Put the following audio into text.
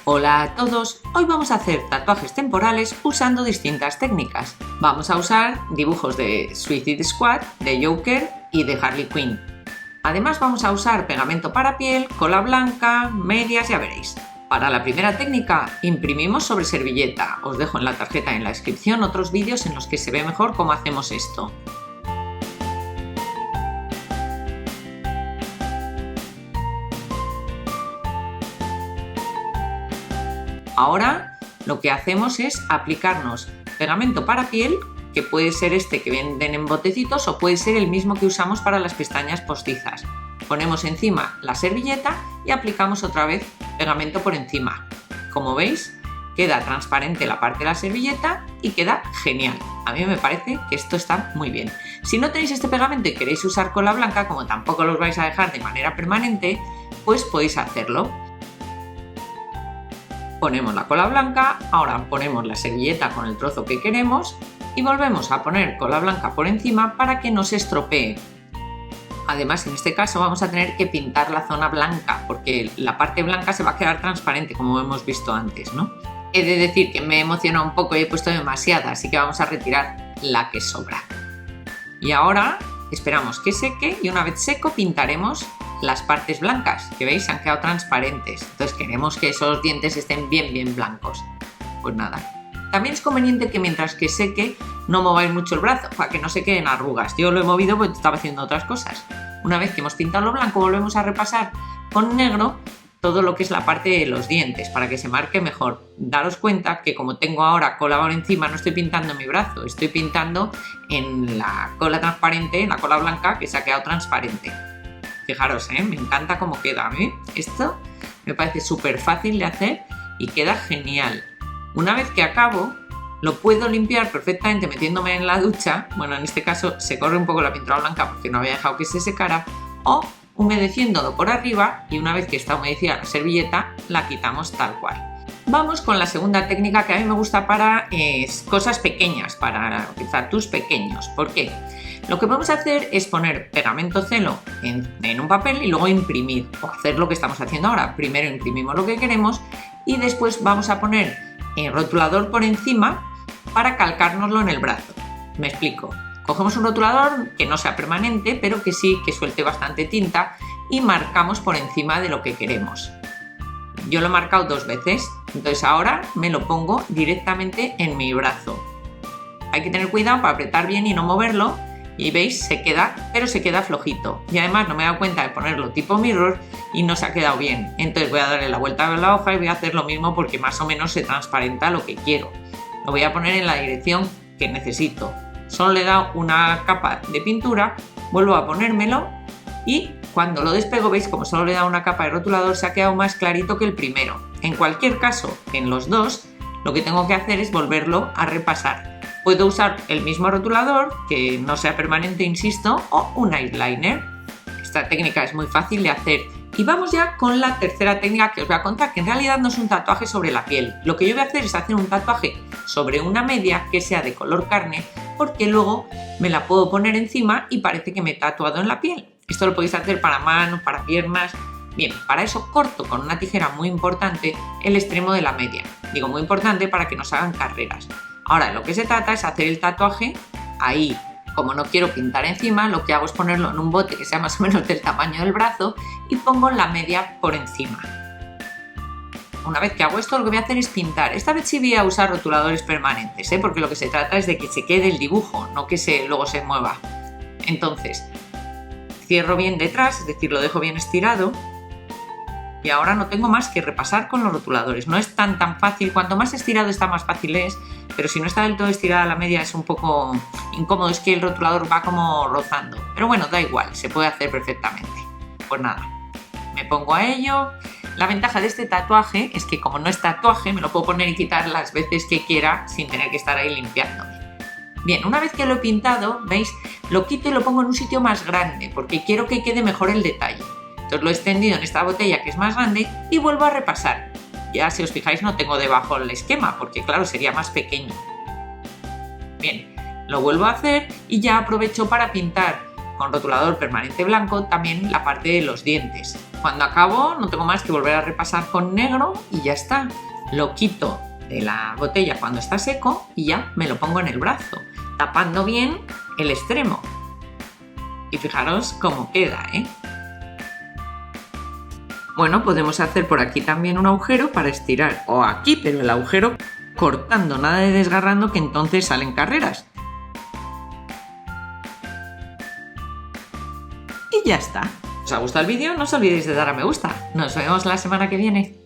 Hola a todos, hoy vamos a hacer tatuajes temporales usando distintas técnicas. Vamos a usar dibujos de Suicide Squad, de Joker y de Harley Quinn. Además vamos a usar pegamento para piel, cola blanca, medias, ya veréis. Para la primera técnica imprimimos sobre servilleta. Os dejo en la tarjeta en la descripción otros vídeos en los que se ve mejor cómo hacemos esto. Ahora lo que hacemos es aplicarnos pegamento para piel, que puede ser este que venden en botecitos o puede ser el mismo que usamos para las pestañas postizas. Ponemos encima la servilleta y aplicamos otra vez pegamento por encima. Como veis, queda transparente la parte de la servilleta y queda genial. A mí me parece que esto está muy bien. Si no tenéis este pegamento y queréis usar cola blanca, como tampoco los vais a dejar de manera permanente, pues podéis hacerlo. Ponemos la cola blanca, ahora ponemos la servilleta con el trozo que queremos y volvemos a poner cola blanca por encima para que no se estropee. Además, en este caso vamos a tener que pintar la zona blanca porque la parte blanca se va a quedar transparente, como hemos visto antes, ¿no? He de decir que me he emocionado un poco y he puesto demasiada, así que vamos a retirar la que sobra. Y ahora esperamos que seque y una vez seco pintaremos las partes blancas, que veis se han quedado transparentes. Entonces queremos que esos dientes estén bien blancos. Pues nada. También es conveniente que mientras que seque no mováis mucho el brazo para que no se queden arrugas. Yo lo he movido porque estaba haciendo otras cosas. Una vez que hemos pintado lo blanco volvemos a repasar con negro todo lo que es la parte de los dientes para que se marque mejor. Daros cuenta que como tengo ahora cola por encima no estoy pintando en mi brazo, estoy pintando en la cola transparente, en la cola blanca que se ha quedado transparente. Fijaros, me encanta cómo queda. Esto me parece súper fácil de hacer y queda genial. Una vez que acabo, lo puedo limpiar perfectamente metiéndome en la ducha. Bueno, en este caso se corre un poco la pintura blanca porque no había dejado que se secara. O humedeciéndolo por arriba y una vez que está humedecida la servilleta, la quitamos tal cual. Vamos con la segunda técnica que a mí me gusta para cosas pequeñas, para tatuajes pequeños. ¿Por qué? Lo que podemos hacer es poner pegamento celo en un papel y luego imprimir o hacer lo que estamos haciendo ahora. Primero imprimimos lo que queremos y después vamos a poner el rotulador por encima para calcárnoslo en el brazo. Me explico. Cogemos un rotulador que no sea permanente, pero que sí que suelte bastante tinta y marcamos por encima de lo que queremos. Yo lo he marcado 2 veces, entonces ahora me lo pongo directamente en mi brazo. Hay que tener cuidado para apretar bien y no moverlo. Y veis, se queda, pero se queda flojito. Y además no me he dado cuenta de ponerlo tipo mirror y no se ha quedado bien. Entonces voy a darle la vuelta a la hoja y voy a hacer lo mismo porque más o menos se transparenta lo que quiero. Lo voy a poner en la dirección que necesito. Solo le he dado una capa de pintura, vuelvo a ponérmelo y cuando lo despego, veis como solo le he dado una capa de rotulador, se ha quedado más clarito que el primero. En cualquier caso, en los dos, lo que tengo que hacer es volverlo a repasar. Puedo usar el mismo rotulador, que no sea permanente, insisto, o un eyeliner. Esta técnica es muy fácil de hacer. Y vamos ya con la tercera técnica que os voy a contar, que en realidad no es un tatuaje sobre la piel. Lo que yo voy a hacer es hacer un tatuaje sobre una media que sea de color carne, porque luego me la puedo poner encima y parece que me he tatuado en la piel. Esto lo podéis hacer para manos, para piernas. Bien, para eso corto con una tijera muy importante el extremo de la media. Digo muy importante para que no se hagan carreras. Ahora, de lo que se trata es hacer el tatuaje ahí. Como no quiero pintar encima, lo que hago es ponerlo en un bote que sea más o menos del tamaño del brazo y pongo la media por encima. Una vez que hago esto, lo que voy a hacer es pintar. Esta vez sí voy a usar rotuladores permanentes, porque lo que se trata es de que se quede el dibujo, no que luego se mueva. Entonces, cierro bien detrás, es decir, lo dejo bien estirado. Y ahora no tengo más que repasar con los rotuladores. No es tan fácil. Cuanto más estirado está, más fácil es. Pero si no está del todo estirada la media es un poco incómodo. Es que el rotulador va como rozando. Pero bueno, da igual. Se puede hacer perfectamente. Pues nada, me pongo a ello. La ventaja de este tatuaje es que como no es tatuaje, me lo puedo poner y quitar las veces que quiera sin tener que estar ahí limpiándome. Bien, una vez que lo he pintado, ¿veis? Lo quito y lo pongo en un sitio más grande porque quiero que quede mejor el detalle. Entonces lo he extendido en esta botella que es más grande y vuelvo a repasar. Ya si os fijáis no tengo debajo el esquema porque claro sería más pequeño. Bien, lo vuelvo a hacer y ya aprovecho para pintar con rotulador permanente blanco también la parte de los dientes. Cuando acabo no tengo más que volver a repasar con negro y ya está. Lo quito de la botella cuando está seco y ya me lo pongo en el brazo, tapando bien el extremo. Y fijaros cómo queda, ¿eh? Bueno, podemos hacer por aquí también un agujero para estirar, o aquí, pero el agujero cortando, nada de desgarrando, que entonces salen carreras. Y ya está. ¿Os ha gustado el vídeo? No os olvidéis de dar a me gusta. Nos vemos la semana que viene.